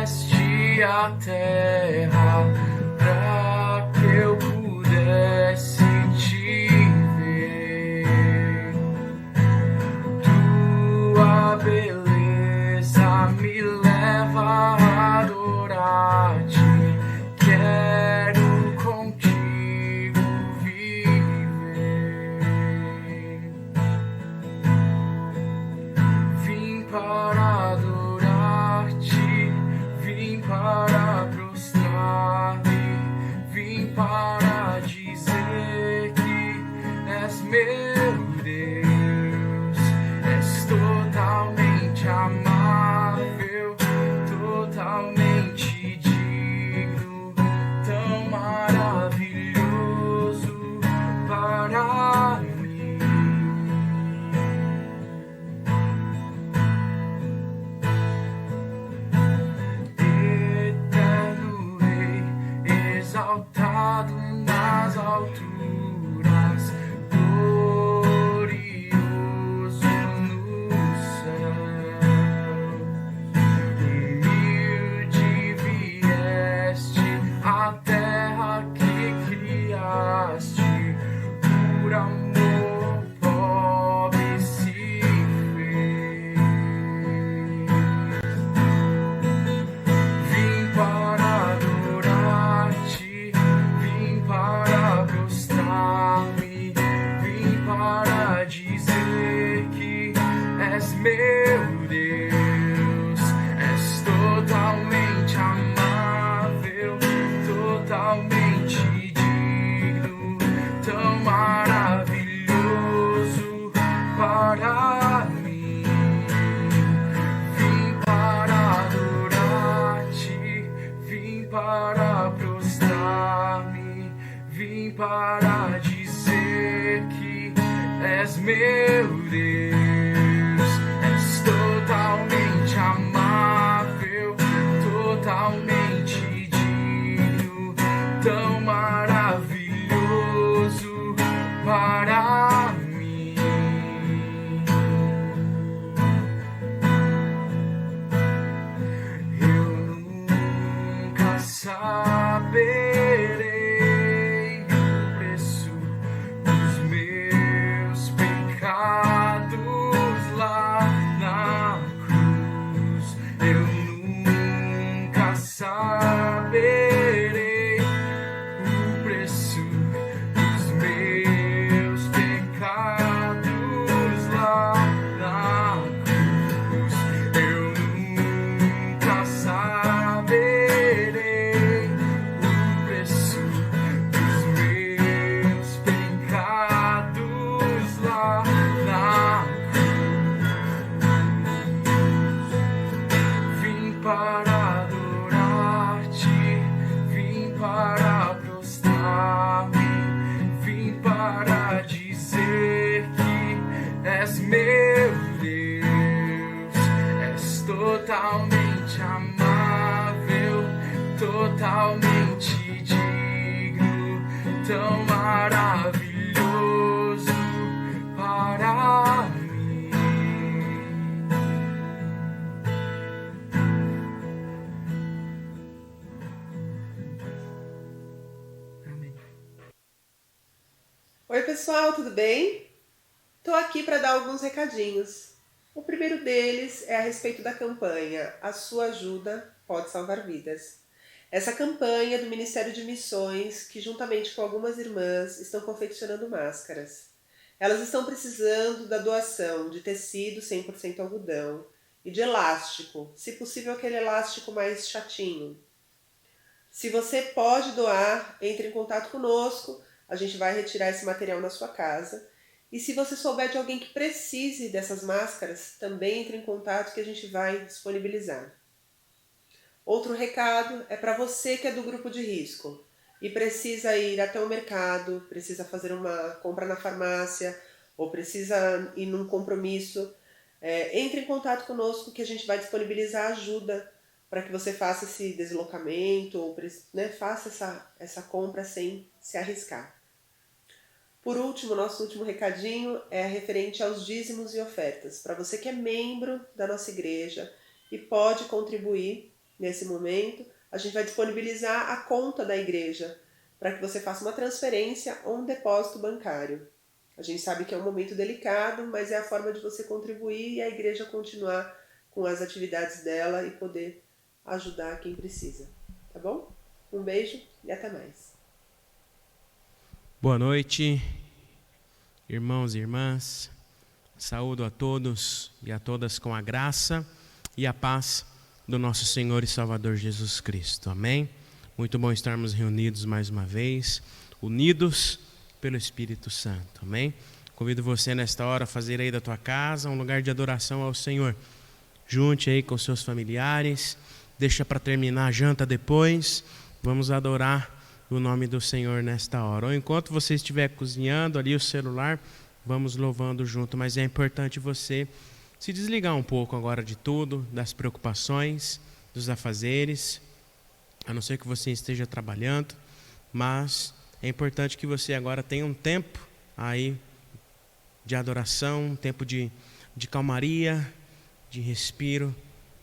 deste a terra pra que eu pudesse te ver. Tua beleza me leva a adorar-te. Quero contigo viver. Vim para adorar-te, vim para prostrar-me, vim para dizer que és meu Deus. És totalmente amável, totalmente digno, tão maravilhoso para mim. Eterno Rei, exaltado nas alturas, glorioso no céu. Humilde vieste à terra que criaste, por amor pobre se fez. Vim para adorar-te, vim para prostrar-me, vim para dizer que és meu Deus. És totalmente amável, totalmente digno, tão maravilhoso para mim. Vim para adorar-te, vim para prostrar-me, vim para dizer que és meu Deus. És totalmente amável, totalmente digno, tão maravilhoso para mim. Eu nunca saberei o preço dos meus pecados lá na cruz. Eu nunca saberei o preço dos meus pecados lá na cruz. Eu nunca saberei o preço dos meus pecados lá na cruz. Vim para adorar-te, vim para prostrar-me, vim para dizer que és meu Deus. És totalmente amável, totalmente digno, tão maravilhoso para mim. Amém. Oi pessoal, tudo bem? Estou aqui para dar alguns recadinhos. O primeiro deles é a respeito da campanha A Sua Ajuda Pode Salvar Vidas. Essa campanha do Ministério de Missões, que juntamente com algumas irmãs estão confeccionando máscaras. Elas estão precisando da doação de tecido 100% algodão e de elástico, se possível aquele elástico mais chatinho. Se você pode doar, entre em contato conosco, a gente vai retirar esse material na sua casa. E se você souber de alguém que precise dessas máscaras, também entre em contato que a gente vai disponibilizar. Outro recado é para você que é do grupo de risco e precisa ir até o mercado, precisa fazer uma compra na farmácia ou precisa ir num compromisso. Entre em contato conosco que a gente vai disponibilizar ajuda para que você faça esse deslocamento ou faça essa compra sem se arriscar. Por último, nosso último recadinho é referente aos dízimos e ofertas. Para você que é membro da nossa igreja e pode contribuir Nesse momento, a gente vai disponibilizar a conta da igreja para que você faça uma transferência ou um depósito bancário. A gente sabe que é um momento delicado, mas é a forma de você contribuir e a igreja continuar com as atividades dela e poder ajudar quem precisa. Tá bom? Um beijo e até mais. Boa noite, irmãos e irmãs. Saúdo a todos e a todas com a graça e a paz do nosso Senhor e Salvador Jesus Cristo. Amém? Muito bom estarmos reunidos mais uma vez, unidos pelo Espírito Santo. Amém? Convido você nesta hora a fazer aí da tua casa um lugar de adoração ao Senhor. Junte aí com seus familiares, deixa para terminar a janta depois. Vamos adorar o nome do Senhor nesta hora. Ou enquanto você estiver cozinhando ali o celular, vamos louvando junto. Mas é importante você se desligar um pouco agora de tudo, das preocupações, dos afazeres, a não ser que você esteja trabalhando, mas é importante que você agora tenha um tempo aí de adoração, um tempo de calmaria, de respiro,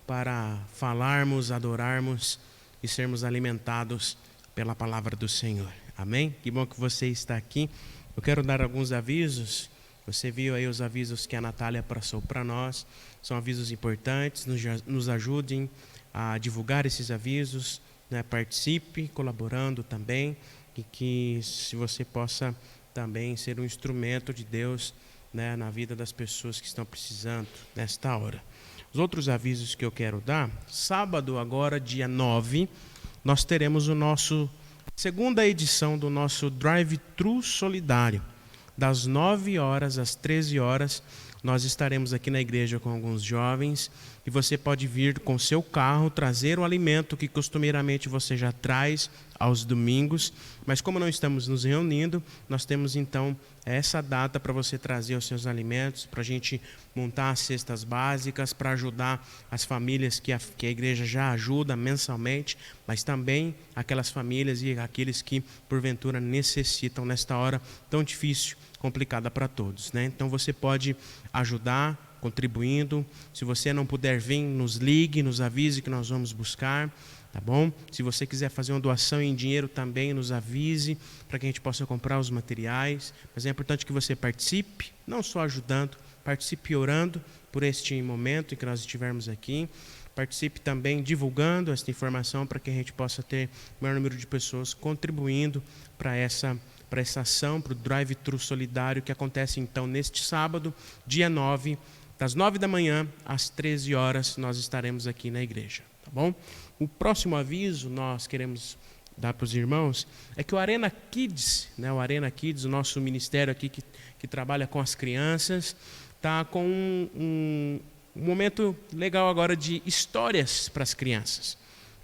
para falarmos, adorarmos e sermos alimentados pela palavra do Senhor. Amém? Que bom que você está aqui. Eu quero dar alguns avisos. Você viu aí os avisos que a Natália passou para nós. São avisos importantes. Nos ajudem a divulgar esses avisos, né? Participe colaborando também. E que se você possa também ser um instrumento de Deus, né, na vida das pessoas que estão precisando nesta hora. Os outros avisos que eu quero dar: sábado agora, dia 9, nós teremos segunda edição do nosso Drive-Thru Solidário. Das 9 horas às 13 horas, nós estaremos aqui na igreja com alguns jovens e você pode vir com seu carro, trazer o alimento que costumeiramente você já traz aos domingos, mas como não estamos nos reunindo, nós temos então essa data para você trazer os seus alimentos, para a gente montar as cestas básicas, para ajudar as famílias que a igreja já ajuda mensalmente, mas também aquelas famílias e aqueles que porventura necessitam nesta hora tão difícil, complicada para todos, né? Então você pode ajudar contribuindo. Se você não puder vir, nos ligue, nos avise que nós vamos buscar, tá bom? Se você quiser fazer uma doação em dinheiro também, nos avise para que a gente possa comprar os materiais. Mas é importante que você participe, não só ajudando, participe orando por este momento em que nós estivermos aqui. Participe também divulgando esta informação para que a gente possa ter o maior número de pessoas contribuindo para essa ação, para o Drive-Thru Solidário, que acontece então neste sábado, dia 9, das 9 da manhã às 13 horas, nós estaremos aqui na igreja, tá bom? O próximo aviso nós queremos dar para os irmãos é que o Arena Kids, né, o nosso ministério aqui que trabalha com as crianças, está com um momento legal agora de histórias para as crianças.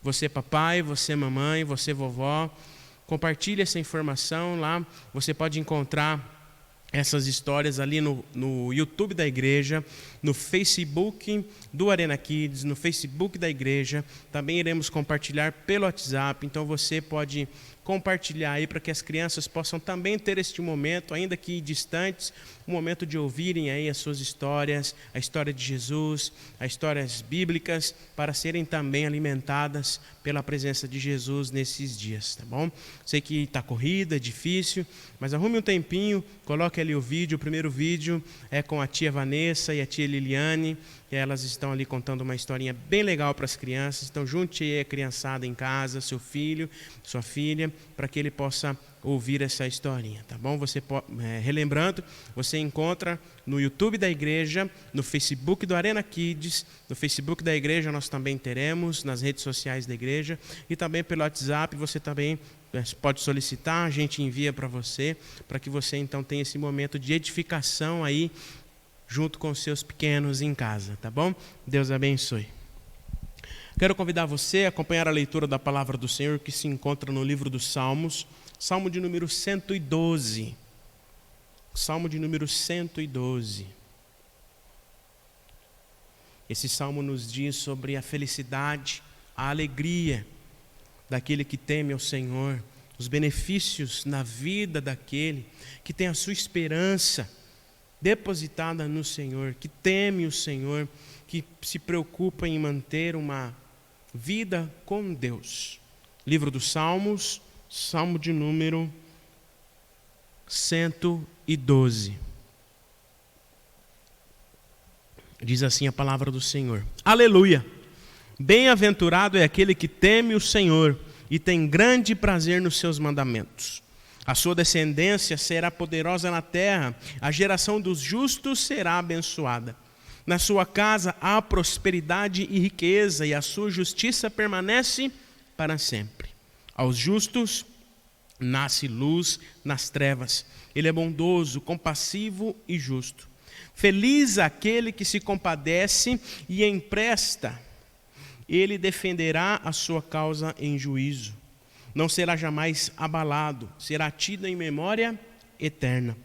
Você papai, você mamãe, você vovó, compartilhe essa informação lá. Você pode encontrar essas histórias ali no YouTube da igreja, no Facebook do Arena Kids, no Facebook da igreja. Também iremos compartilhar pelo WhatsApp, então você pode compartilhar aí para que as crianças possam também ter este momento, ainda que distantes, um momento de ouvirem aí as suas histórias, a história de Jesus, as histórias bíblicas, para serem também alimentadas pela presença de Jesus nesses dias, tá bom? Sei que está corrida, é difícil, mas arrume um tempinho, coloque ali o vídeo. O primeiro vídeo é com a tia Vanessa e a tia Liliane, e elas estão ali contando uma historinha bem legal para as crianças. Então junte aí a criançada em casa, seu filho, sua filha, para que ele possa ouvir essa historinha, tá bom? Você relembrando, você encontra no YouTube da igreja, no Facebook do Arena Kids, no Facebook da igreja nós também teremos, nas redes sociais da igreja, e também pelo WhatsApp você também pode solicitar, a gente envia para você, para que você então tenha esse momento de edificação aí, junto com os seus pequenos em casa, tá bom? Deus abençoe. Quero convidar você a acompanhar a leitura da palavra do Senhor que se encontra no livro dos Salmos, Salmo de número 112. Salmo de número 112. Esse salmo nos diz sobre a felicidade, a alegria daquele que teme ao Senhor, os benefícios na vida daquele que tem a sua esperança depositada no Senhor, que teme o Senhor, que se preocupa em manter uma vida com Deus. Livro dos Salmos, Salmo de número 112. Diz assim a palavra do Senhor: Aleluia! Bem-aventurado é aquele que teme o Senhor e tem grande prazer nos seus mandamentos. A sua descendência será poderosa na terra, a geração dos justos será abençoada. Na sua casa há prosperidade e riqueza, e a sua justiça permanece para sempre. Aos justos nasce luz nas trevas. Ele é bondoso, compassivo e justo. Feliz aquele que se compadece e empresta. Ele defenderá a sua causa em juízo. Não será jamais abalado, será tido em memória eterna.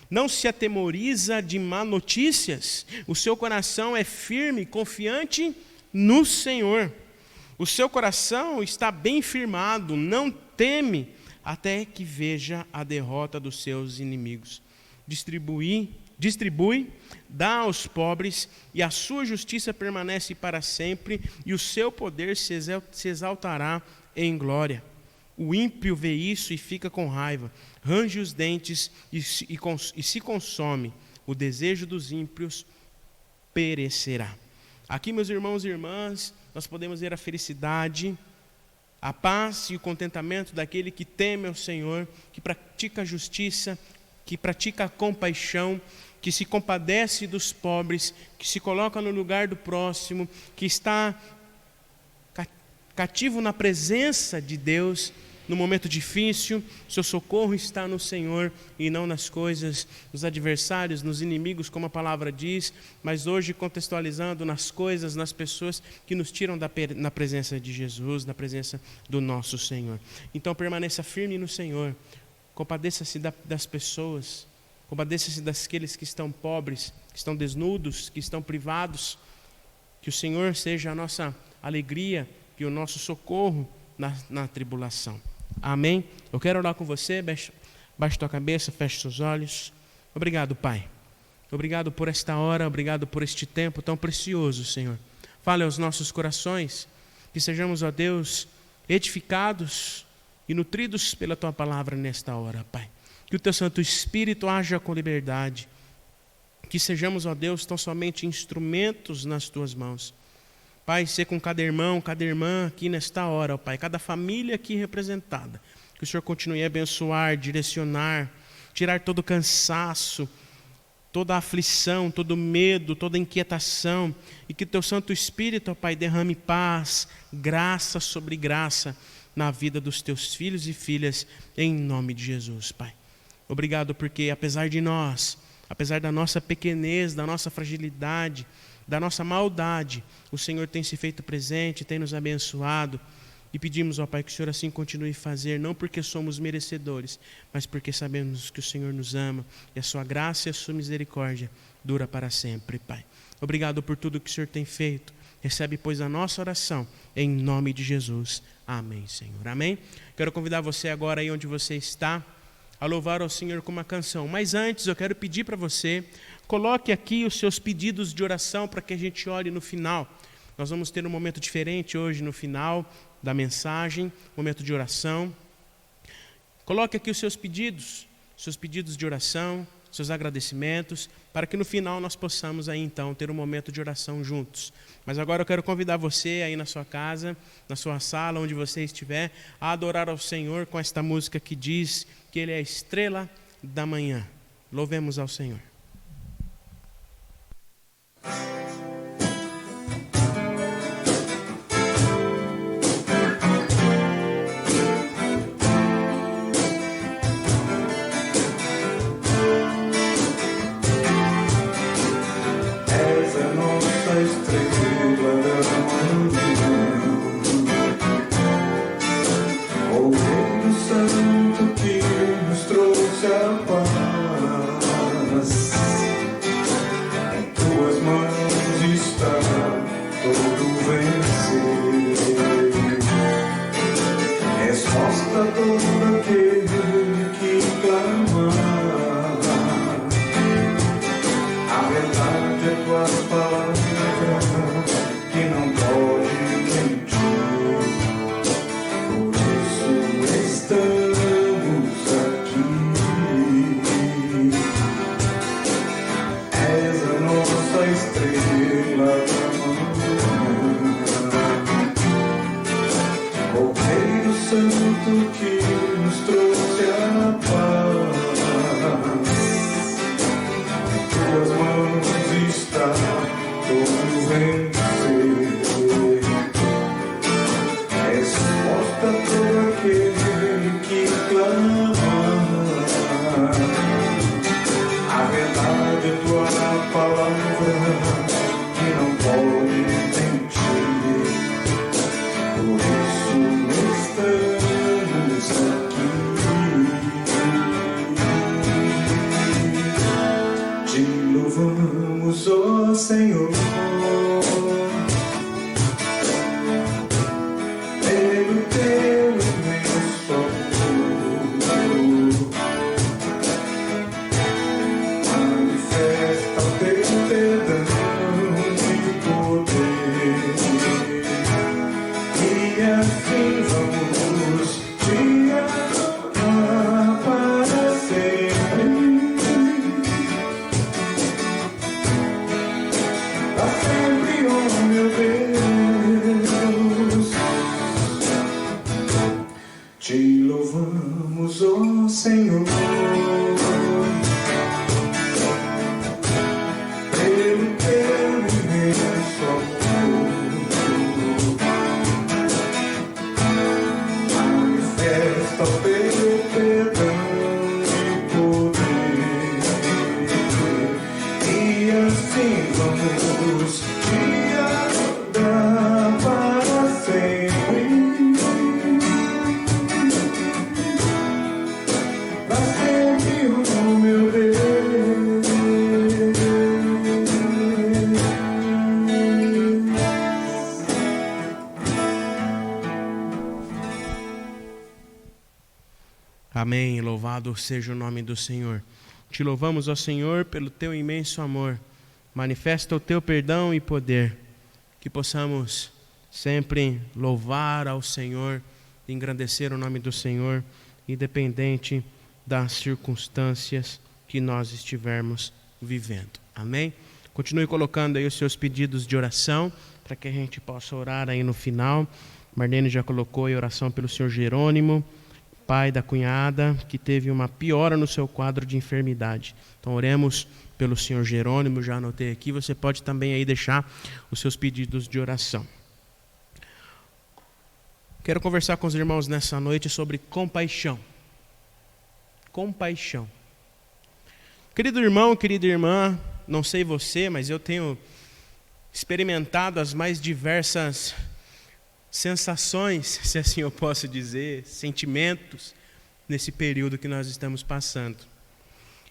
Não se atemoriza de má notícias. O seu coração é firme, confiante no Senhor. O seu coração está bem firmado, não teme até que veja a derrota dos seus inimigos. Distribui, dá aos pobres, e a sua justiça permanece para sempre, e o seu poder se exaltará em glória. O ímpio vê isso e fica com raiva, range os dentes e se consome. O desejo dos ímpios perecerá. Aqui, meus irmãos e irmãs, nós podemos ver a felicidade, a paz e o contentamento daquele que teme ao Senhor, que pratica a justiça, que pratica a compaixão, que se compadece dos pobres, que se coloca no lugar do próximo, que está cativo na presença de Deus. No momento difícil, seu socorro está no Senhor e não nas coisas, nos adversários, nos inimigos, como a palavra diz, mas hoje contextualizando nas coisas, nas pessoas que nos tiram na presença de Jesus, na presença do nosso Senhor. Então permaneça firme no Senhor, compadeça-se das pessoas, compadeça-se daqueles que estão pobres, que estão desnudos, que estão privados. Que o Senhor seja a nossa alegria e o nosso socorro na tribulação. Amém? Eu quero orar com você. Baixe tua cabeça, feche seus olhos. Obrigado, Pai. Obrigado por esta hora, obrigado por este tempo tão precioso, Senhor. Fale aos nossos corações, que sejamos, ó Deus, edificados e nutridos pela tua palavra nesta hora, Pai. Que o teu Santo Espírito haja com liberdade. Que sejamos, ó Deus, tão somente instrumentos nas tuas mãos. Pai, ser com cada irmão, cada irmã aqui nesta hora, ó Pai, cada família aqui representada. Que o Senhor continue a abençoar, direcionar, tirar todo o cansaço, toda a aflição, todo o medo, toda a inquietação. E que o teu Santo Espírito, ó Pai, derrame paz, graça sobre graça na vida dos teus filhos e filhas, em nome de Jesus, Pai. Obrigado porque apesar de nós, apesar da nossa pequenez, da nossa fragilidade, da nossa maldade, o Senhor tem se feito presente, tem nos abençoado, e pedimos, ó Pai, que o Senhor assim continue a fazer, não porque somos merecedores, mas porque sabemos que o Senhor nos ama, e a sua graça e a sua misericórdia dura para sempre, Pai. Obrigado por tudo que o Senhor tem feito. Recebe, pois, a nossa oração, em nome de Jesus. Amém, Senhor. Amém? Quero convidar você agora aí onde você está, a louvar ao Senhor com uma canção. Mas antes eu quero pedir para você, coloque aqui os seus pedidos de oração para que a gente ore no final. Nós vamos ter um momento diferente hoje no final da mensagem, momento de oração. Coloque aqui os seus pedidos de oração, seus agradecimentos, para que no final nós possamos aí então ter um momento de oração juntos. Mas agora eu quero convidar você aí na sua casa, na sua sala, onde você estiver, a adorar ao Senhor com esta música que diz que Ele é a estrela da manhã. Louvemos ao Senhor. Que não pode mentir. Santo que nos trouxe a paz. Tuas mãos está todo vencer. Resposta a todo aquele que clama. A verdade é tua palavra que não pode mentir. Por isso estamos aqui. Te louvamos, ó Senhor. Te louvamos, ó Senhor, pelo teu imenso amor. Manifesta o teu perdão e poder, e assim vamos te adorar para sempre. Amém. Louvado seja o nome do Senhor. Te louvamos, ó Senhor, pelo teu imenso amor. Manifesta o teu perdão e poder. Que possamos sempre louvar ao Senhor, engrandecer o nome do Senhor, independente das circunstâncias que nós estivermos vivendo. Amém? Continue colocando aí os seus pedidos de oração, para que a gente possa orar aí no final. Marlene já colocou aí oração pelo senhor Jerônimo, pai da cunhada, que teve uma piora no seu quadro de enfermidade. Então oremos pelo senhor Jerônimo, já anotei aqui, você pode também aí deixar os seus pedidos de oração. Quero conversar com os irmãos nessa noite sobre compaixão. Compaixão. Querido irmão, querida irmã, não sei você, mas eu tenho experimentado as mais diversas sensações, se assim eu posso dizer, sentimentos, nesse período que nós estamos passando.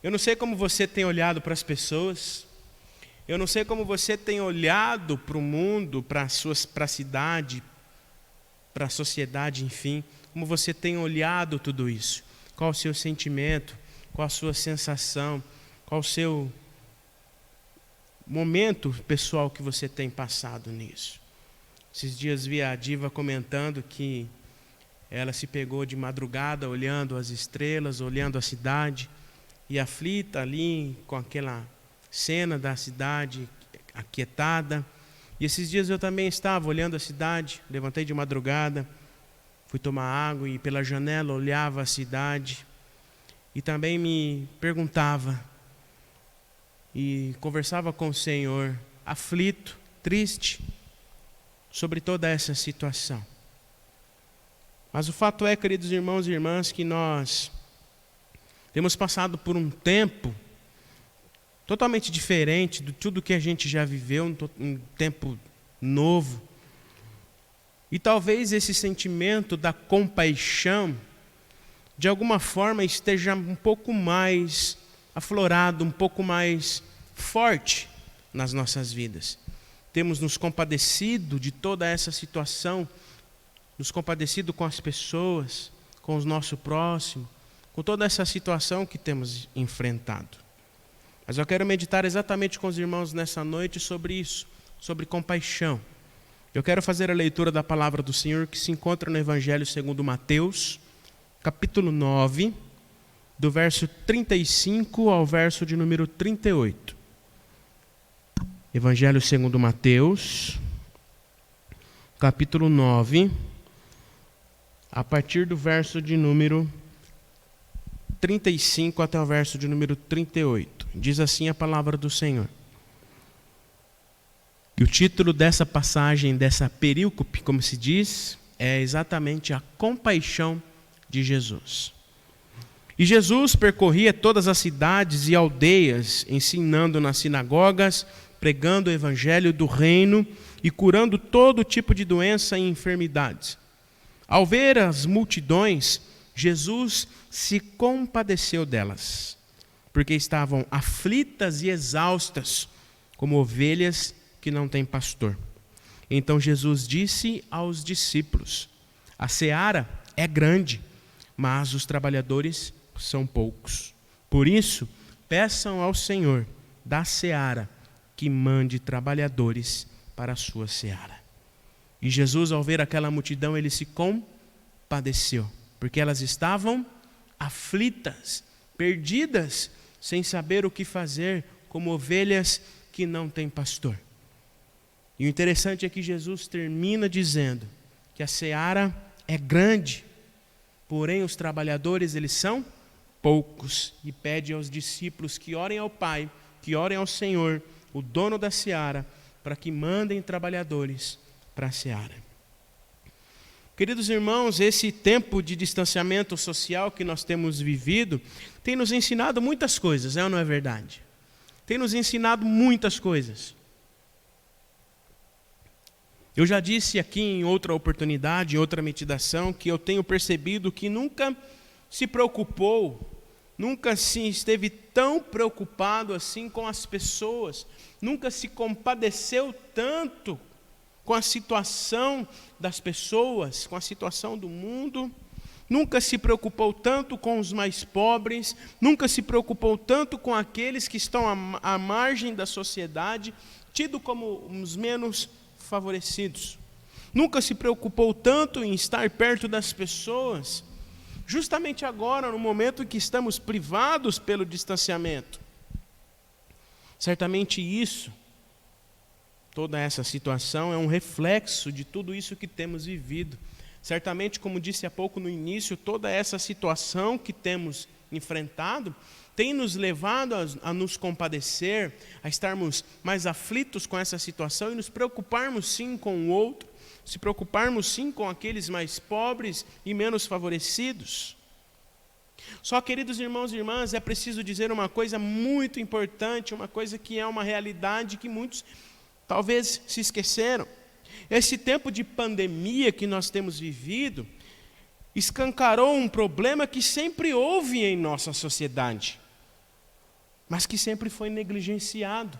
Eu não sei como você tem olhado para as pessoas, eu não sei como você tem olhado para o mundo, para a cidade, para a sociedade, enfim, como você tem olhado tudo isso. Qual o seu sentimento, qual a sua sensação, qual o seu momento pessoal que você tem passado nisso. Esses dias vi a Diva comentando que ela se pegou de madrugada olhando as estrelas, olhando a cidade, e aflita ali com aquela cena da cidade aquietada. E esses dias eu também estava olhando a cidade, levantei de madrugada, fui tomar água e pela janela olhava a cidade e também me perguntava e conversava com o Senhor, aflito, triste, sobre toda essa situação. Mas o fato é, queridos irmãos e irmãs, que nós temos passado por um tempo totalmente diferente de tudo que a gente já viveu, um tempo novo. E talvez esse sentimento da compaixão, de alguma forma, esteja um pouco mais aflorado, um pouco mais forte nas nossas vidas. Temos nos compadecido de toda essa situação, nos compadecido com as pessoas, com o nosso próximo, com toda essa situação que temos enfrentado. Mas eu quero meditar exatamente com os irmãos nessa noite sobre isso, sobre compaixão. Eu quero fazer a leitura da palavra do Senhor que se encontra no Evangelho segundo Mateus, capítulo 9, do verso 35 ao verso de número 38. Evangelho segundo Mateus, capítulo 9, a partir do verso de número 35 até o verso de número 38. Diz assim a palavra do Senhor. E o título dessa passagem, dessa perícope, como se diz, é exatamente a compaixão de Jesus. E Jesus percorria todas as cidades e aldeias, ensinando nas sinagogas, pregando o evangelho do reino e curando todo tipo de doença e enfermidades. Ao ver as multidões, Jesus se compadeceu delas, porque estavam aflitas e exaustas, como ovelhas que não têm pastor. Então Jesus disse aos discípulos: a seara é grande, mas os trabalhadores são poucos. Por isso, peçam ao Senhor da seara que mande trabalhadores para a sua seara. E Jesus, ao ver aquela multidão, ele se compadeceu, porque elas estavam aflitas, perdidas, sem saber o que fazer, como ovelhas que não têm pastor. E o interessante é que Jesus termina dizendo que a seara é grande, porém os trabalhadores, eles são poucos, e pede aos discípulos que orem ao Pai, que orem ao Senhor, o dono da seara, para que mandem trabalhadores para a seara. Queridos irmãos, esse tempo de distanciamento social que nós temos vivido tem nos ensinado muitas coisas, é ou não é verdade? Tem nos ensinado muitas coisas. Eu já disse aqui em outra oportunidade, em outra meditação, que eu tenho percebido que nunca se preocupou, nunca se esteve tão preocupado assim com as pessoas, nunca se compadeceu tanto com a situação das pessoas, com a situação do mundo, nunca se preocupou tanto com os mais pobres, nunca se preocupou tanto com aqueles que estão à margem da sociedade, tido como os menos favorecidos. Nunca se preocupou tanto em estar perto das pessoas, justamente agora, no momento em que estamos privados pelo distanciamento. Certamente isso, toda essa situação é um reflexo de tudo isso que temos vivido. Certamente, como disse há pouco no início, toda essa situação que temos enfrentado tem nos levado a nos compadecer, a estarmos mais aflitos com essa situação e nos preocuparmos sim com o outro, se preocuparmos sim com aqueles mais pobres e menos favorecidos. Só, queridos irmãos e irmãs, é preciso dizer uma coisa muito importante, uma coisa que é uma realidade que muitos talvez se esqueceram. Esse tempo de pandemia que nós temos vivido escancarou um problema que sempre houve em nossa sociedade, mas que sempre foi negligenciado.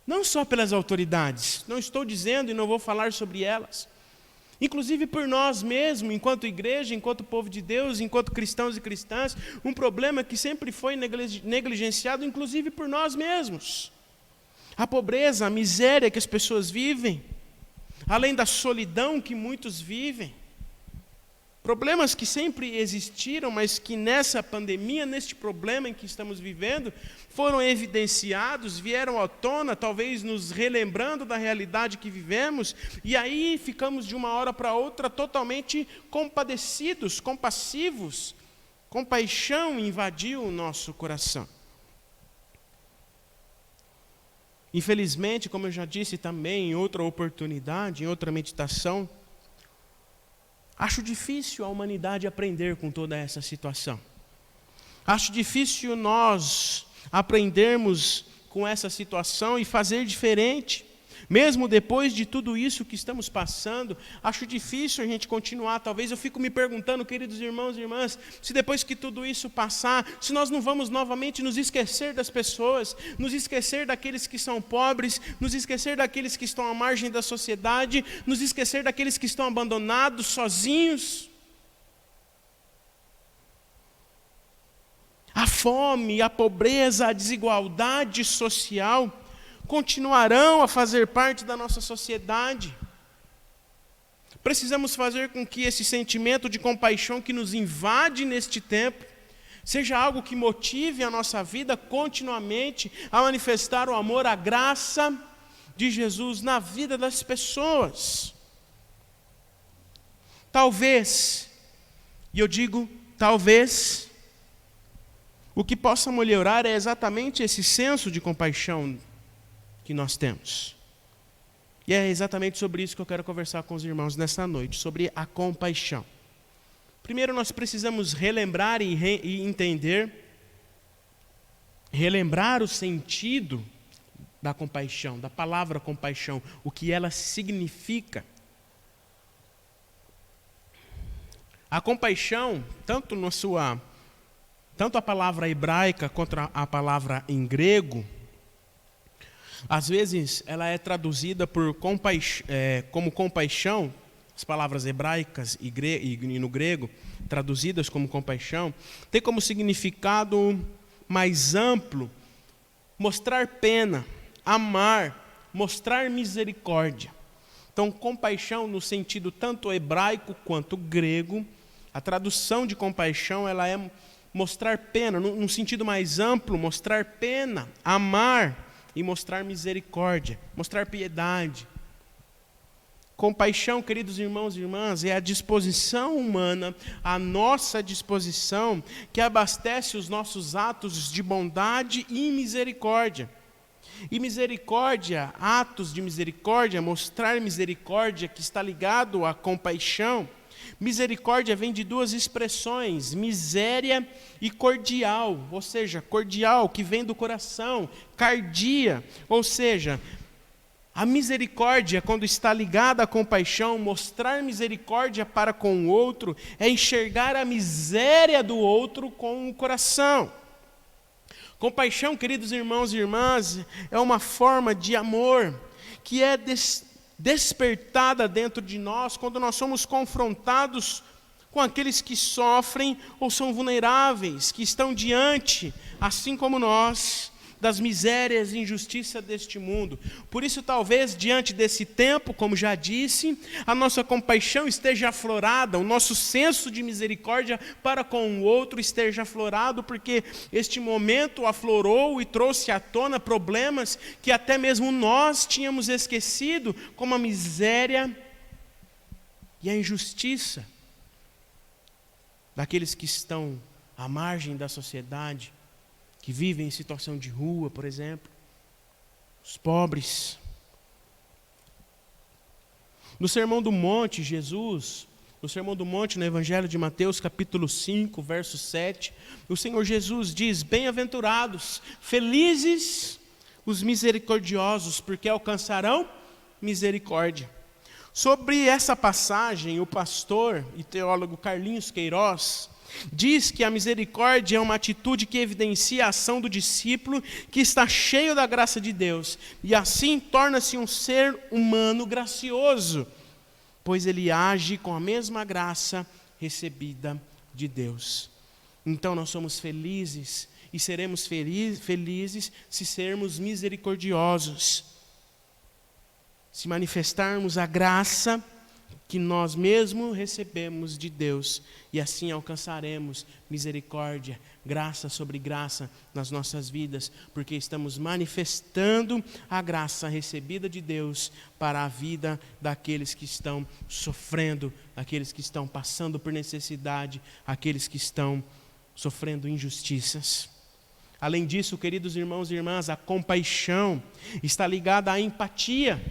Não só pelas autoridades, não estou dizendo e não vou falar sobre elas, inclusive por nós mesmos, enquanto igreja, enquanto povo de Deus, enquanto cristãos e cristãs, um problema que sempre foi negligenciado, inclusive por nós mesmos. A pobreza, a miséria que as pessoas vivem, além da solidão que muitos vivem. Problemas que sempre existiram, mas que nessa pandemia, neste problema em que estamos vivendo, foram evidenciados, vieram à tona, talvez nos relembrando da realidade que vivemos, e aí ficamos de uma hora para outra totalmente compadecidos, compassivos, compaixão invadiu o nosso coração. Infelizmente, como eu já disse também em outra oportunidade, em outra meditação, acho difícil a humanidade aprender com toda essa situação. Acho difícil nós aprendermos com essa situação e fazer diferente. Mesmo depois de tudo isso que estamos passando, acho difícil a gente continuar. Talvez eu fico me perguntando, queridos irmãos e irmãs, se depois que tudo isso passar, se nós não vamos novamente nos esquecer das pessoas, nos esquecer daqueles que são pobres, nos esquecer daqueles que estão à margem da sociedade, nos esquecer daqueles que estão abandonados, sozinhos. A fome, a pobreza, a desigualdade social continuarão a fazer parte da nossa sociedade. Precisamos fazer com que esse sentimento de compaixão que nos invade neste tempo seja algo que motive a nossa vida continuamente a manifestar o amor, a graça de Jesus na vida das pessoas. Talvez E eu digo, talvez, o que possa melhorar é exatamente esse senso de compaixão que nós temos. E é exatamente sobre isso que eu quero conversar com os irmãos nesta noite, sobre a compaixão. Primeiro nós precisamos relembrar e entender, relembrar o sentido da compaixão, da palavra compaixão, o que ela significa. A compaixão, tanto a palavra hebraica quanto a palavra em grego, às vezes ela é traduzida como compaixão, as palavras hebraicas e no grego, traduzidas como compaixão, tem como significado mais amplo mostrar pena, amar, mostrar misericórdia. Então, compaixão no sentido tanto hebraico quanto grego, a tradução de compaixão ela é mostrar pena, num sentido mais amplo, mostrar pena, amar e mostrar misericórdia, mostrar piedade. Compaixão, queridos irmãos e irmãs, é a disposição humana, a nossa disposição que abastece os nossos atos de bondade e misericórdia. E misericórdia, atos de misericórdia, mostrar misericórdia que está ligado à compaixão. Misericórdia vem de duas expressões, miséria e cordial, ou seja, cordial que vem do coração, cardia, ou seja, a misericórdia, quando está ligada à compaixão, mostrar misericórdia para com o outro, é enxergar a miséria do outro com o coração. Compaixão, queridos irmãos e irmãs, é uma forma de amor que é despertada dentro de nós quando nós somos confrontados com aqueles que sofrem ou são vulneráveis, que estão diante, assim como nós, das misérias e injustiças deste mundo. Por isso, talvez, diante desse tempo, como já disse, a nossa compaixão esteja aflorada, o nosso senso de misericórdia para com o outro esteja aflorado, porque este momento aflorou e trouxe à tona problemas que até mesmo nós tínhamos esquecido, como a miséria e a injustiça daqueles que estão à margem da sociedade, que vivem em situação de rua, por exemplo, os pobres. No Sermão do Monte, Jesus, no Sermão do Monte, no Evangelho de Mateus, capítulo 5, verso 7, o Senhor Jesus diz: bem-aventurados, felizes os misericordiosos, porque alcançarão misericórdia. Sobre essa passagem, o pastor e teólogo Carlinhos Queiroz diz que a misericórdia é uma atitude que evidencia a ação do discípulo que está cheio da graça de Deus e assim torna-se um ser humano gracioso, pois ele age com a mesma graça recebida de Deus. Então nós somos felizes e seremos felizes se sermos misericordiosos, se manifestarmos a graça que nós mesmos recebemos de Deus, e assim alcançaremos misericórdia, graça sobre graça nas nossas vidas, porque estamos manifestando a graça recebida de Deus para a vida daqueles que estão sofrendo, daqueles que estão passando por necessidade, aqueles que estão sofrendo injustiças. Além disso, queridos irmãos e irmãs, a compaixão está ligada à empatia.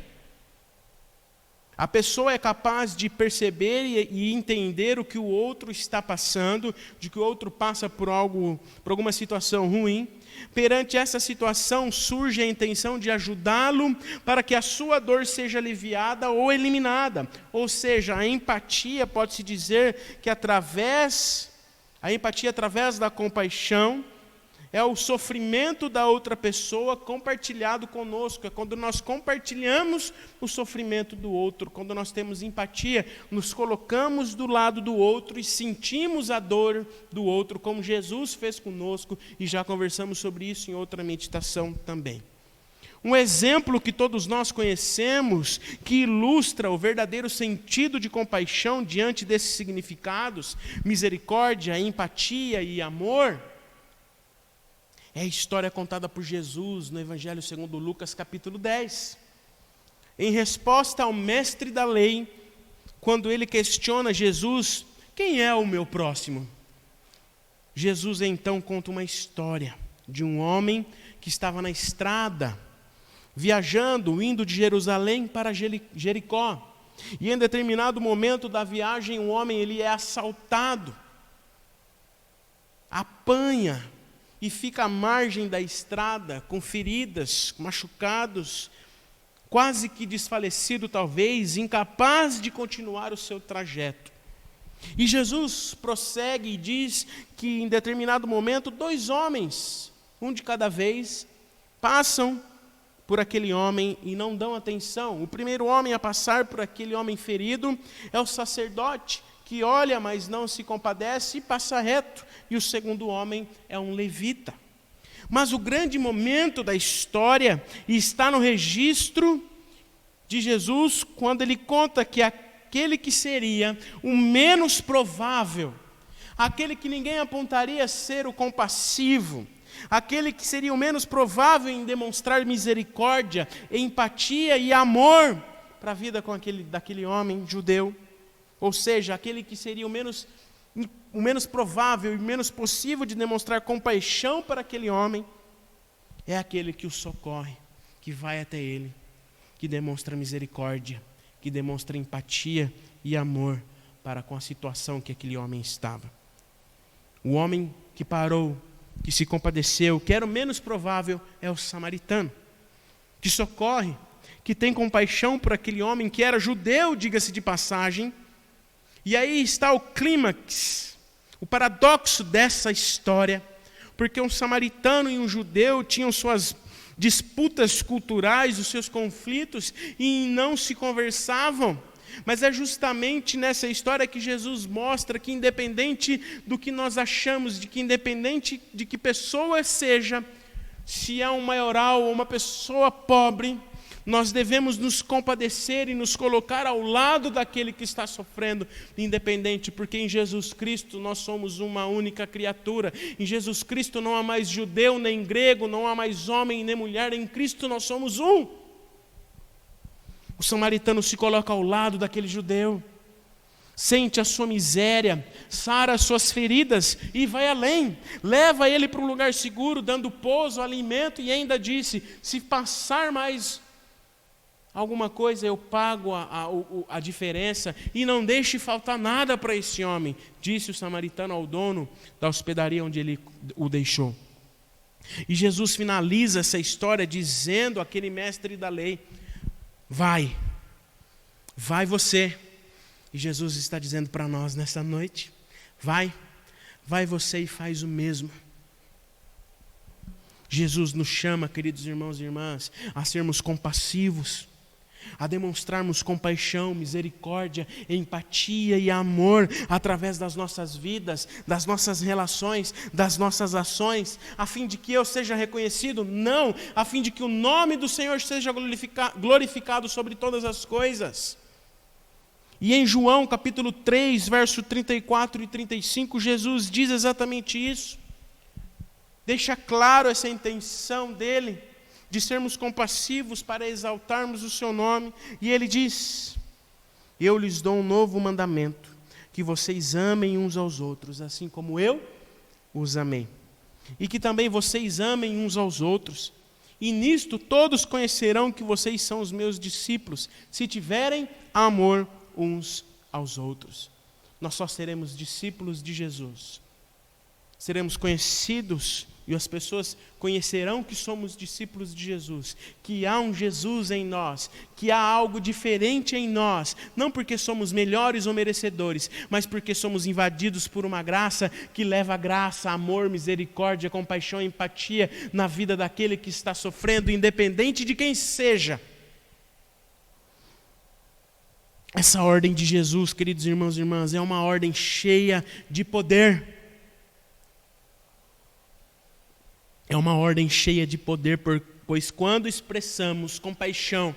A pessoa é capaz de perceber e entender o que o outro está passando, de que o outro passa por alguma situação ruim. Perante essa situação surge a intenção de ajudá-lo para que a sua dor seja aliviada ou eliminada. Ou seja, a empatia pode-se dizer que através da compaixão, é o sofrimento da outra pessoa compartilhado conosco. É quando nós compartilhamos o sofrimento do outro, quando nós temos empatia, nos colocamos do lado do outro e sentimos a dor do outro, como Jesus fez conosco, e já conversamos sobre isso em outra meditação também. Um exemplo que todos nós conhecemos, que ilustra o verdadeiro sentido de compaixão diante desses significados, misericórdia, empatia e amor, é a história contada por Jesus no Evangelho segundo Lucas, capítulo 10. Em resposta ao mestre da lei, quando ele questiona Jesus quem é o meu próximo? Jesus então conta uma história de um homem que estava na estrada, viajando, indo de Jerusalém para Jericó. E em determinado momento da viagem, o homem ele é assaltado, apanha e fica à margem da estrada, com feridas, machucados, quase que desfalecido talvez, incapaz de continuar o seu trajeto. E Jesus prossegue e diz que em determinado momento 2 homens, um de cada vez, passam por aquele homem e não dão atenção. O primeiro homem a passar por aquele homem ferido é o sacerdote, que olha, mas não se compadece e passa reto. E o segundo homem é um levita. Mas o grande momento da história está no registro de Jesus, quando ele conta que aquele que seria o menos provável, aquele que ninguém apontaria ser o compassivo, aquele que seria o menos provável em demonstrar misericórdia, empatia e amor para a vida daquele homem judeu, ou seja, aquele que seria o menos provável e menos possível de demonstrar compaixão para aquele homem, é aquele que o socorre, que vai até ele, que demonstra misericórdia, que demonstra empatia e amor para com a situação que aquele homem estava. O homem que parou, que se compadeceu, que era o menos provável, é o samaritano, que socorre, que tem compaixão por aquele homem que era judeu, diga-se de passagem. E aí está o clímax, o paradoxo dessa história, porque um samaritano e um judeu tinham suas disputas culturais, os seus conflitos, e não se conversavam. Mas é justamente nessa história que Jesus mostra que, independente do que nós achamos, de que independente de que pessoa seja, se é um maioral ou uma pessoa pobre, nós devemos nos compadecer e nos colocar ao lado daquele que está sofrendo, independente, porque em Jesus Cristo nós somos uma única criatura. Em Jesus Cristo não há mais judeu nem grego, não há mais homem nem mulher, em Cristo nós somos um. O samaritano se coloca ao lado daquele judeu, sente a sua miséria, sara as suas feridas e vai além, leva ele para um lugar seguro, dando pouso, alimento, e ainda disse: se passar mais alguma coisa, eu pago a diferença, e não deixe faltar nada para esse homem, disse o samaritano ao dono da hospedaria onde ele o deixou. E Jesus finaliza essa história dizendo àquele mestre da lei: vai você. E Jesus está dizendo para nós nessa noite: vai você e faz o mesmo. Jesus nos chama, queridos irmãos e irmãs, a sermos compassivos, a demonstrarmos compaixão, misericórdia, empatia e amor através das nossas vidas, das nossas relações, das nossas ações, a fim de que eu seja reconhecido? Não, a fim de que o nome do Senhor seja glorificado sobre todas as coisas. E em João capítulo 3, verso 34 e 35, Jesus diz exatamente isso. Deixa claro essa intenção dele, de sermos compassivos para exaltarmos o seu nome. E ele diz: eu lhes dou um novo mandamento, que vocês amem uns aos outros, assim como eu os amei. E que também vocês amem uns aos outros. E nisto todos conhecerão que vocês são os meus discípulos, se tiverem amor uns aos outros. Nós só seremos discípulos de Jesus, seremos conhecidos, e as pessoas conhecerão que somos discípulos de Jesus, que há um Jesus em nós, que há algo diferente em nós, não porque somos melhores ou merecedores, mas porque somos invadidos por uma graça que leva graça, amor, misericórdia, compaixão e empatia na vida daquele que está sofrendo, independente de quem seja. Essa ordem de Jesus, queridos irmãos e irmãs, é uma ordem cheia de poder. É uma ordem cheia de poder, pois quando expressamos compaixão,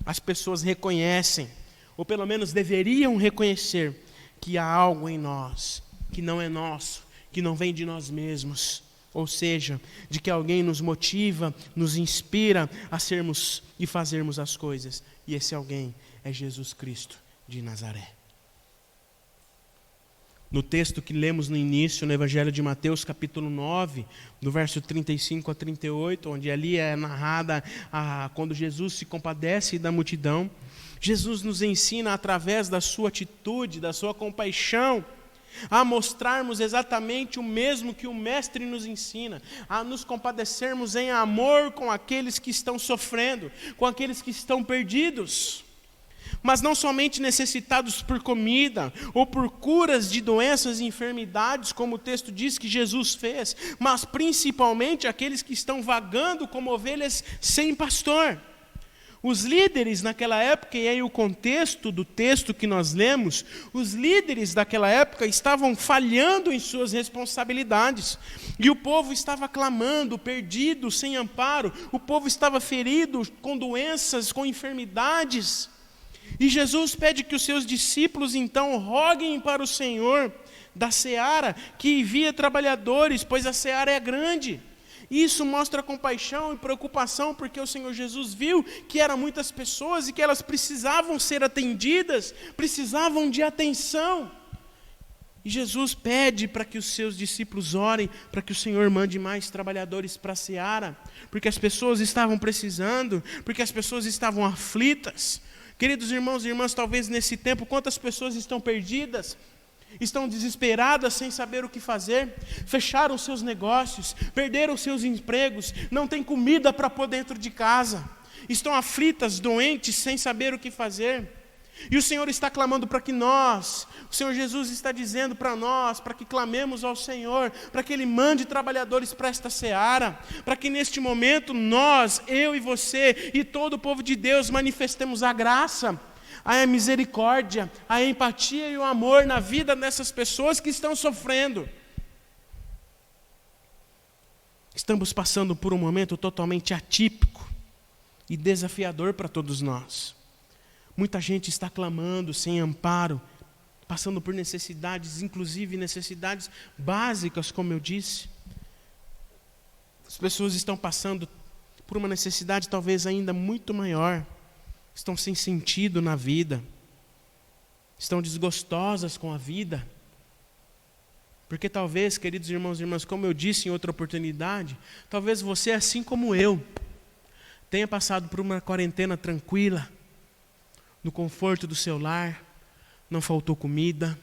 as pessoas reconhecem, ou pelo menos deveriam reconhecer, que há algo em nós que não é nosso, que não vem de nós mesmos. Ou seja, de que alguém nos motiva, nos inspira a sermos e fazermos as coisas. E esse alguém é Jesus Cristo de Nazaré. no texto que lemos no início, no Evangelho de Mateus, capítulo 9, do verso 35 a 38, onde ali é narrada quando Jesus se compadece da multidão. Jesus nos ensina, através da sua atitude, da sua compaixão, a mostrarmos exatamente o mesmo que o Mestre nos ensina, a nos compadecermos em amor com aqueles que estão sofrendo, com aqueles que estão perdidos. Mas não somente necessitados por comida ou por curas de doenças e enfermidades, como o texto diz que Jesus fez, mas principalmente aqueles que estão vagando como ovelhas sem pastor. Os líderes naquela época, e aí o contexto do texto que nós lemos, os líderes daquela época estavam falhando em suas responsabilidades. E o povo estava clamando, perdido, sem amparo. O povo estava ferido, com doenças, com enfermidades. E Jesus pede que os seus discípulos, então, roguem para o Senhor da seara, que envia trabalhadores, pois a seara é grande. Isso mostra compaixão e preocupação, porque o Senhor Jesus viu que eram muitas pessoas e que elas precisavam ser atendidas, precisavam de atenção. E Jesus pede para que os seus discípulos orem, para que o Senhor mande mais trabalhadores para a seara, porque as pessoas estavam precisando, porque as pessoas estavam aflitas. Queridos irmãos e irmãs, talvez nesse tempo, quantas pessoas estão perdidas, estão desesperadas, sem saber o que fazer, fecharam seus negócios, perderam seus empregos, não têm comida para pôr dentro de casa, estão aflitas, doentes, sem saber o que fazer. E o Senhor está clamando para que nós, o Senhor Jesus está dizendo para nós, para que clamemos ao Senhor, para que Ele mande trabalhadores para esta seara, para que neste momento nós, eu e você e todo o povo de Deus manifestemos a graça, a misericórdia, a empatia e o amor na vida dessas pessoas que estão sofrendo. Estamos passando por um momento totalmente atípico e desafiador para todos nós. Muita gente está clamando sem amparo, passando por necessidades, inclusive necessidades básicas, como eu disse. As pessoas estão passando por uma necessidade talvez ainda muito maior. Estão sem sentido na vida, estão desgostosas com a vida, porque talvez, queridos irmãos e irmãs, como eu disse em outra oportunidade, talvez você, assim como eu, tenha passado por uma quarentena tranquila, no conforto do seu lar, não faltou comida,